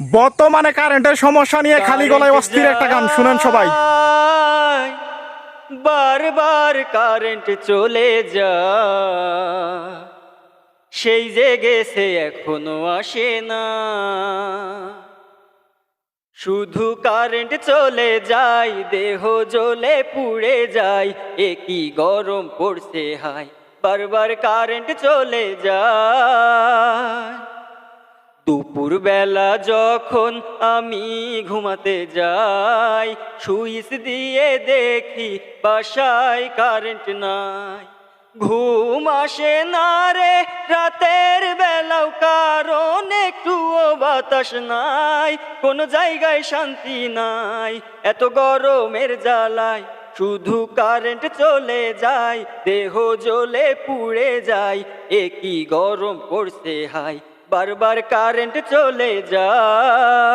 বর্তমানে কারেন্টের সমস্যা নিয়ে খালি গলায় অস্থির একটা গান শুনেন সবাই। বারবার কারেন্ট চলে যায়, সেই যে গেছে এখনো আসে না। শুধু কারেন্ট চলে যায়, দেহ জ্বলে পুড়ে যায়, এ কি গরম পড়ছে হায়, বারবার কারেন্ট চলে যায়। দুপুর বেলা যখন আমি ঘুমাতে যাই, সুইচ দিয়ে দেখি বাসায় কারেন্ট নাই। ঘুম আসে না রে রাতের বেলাও, কারণ একটুও বাতাস নাই, কোন জায়গায় শান্তি নাই, এত গরমের জ্বালায় শুধু কারেন্ট চলে যায়, দেহ জ্বলে পুড়ে যায়, এ কি গরম পড়ছে হায়, বারবার কারেন্ট চলে যায়।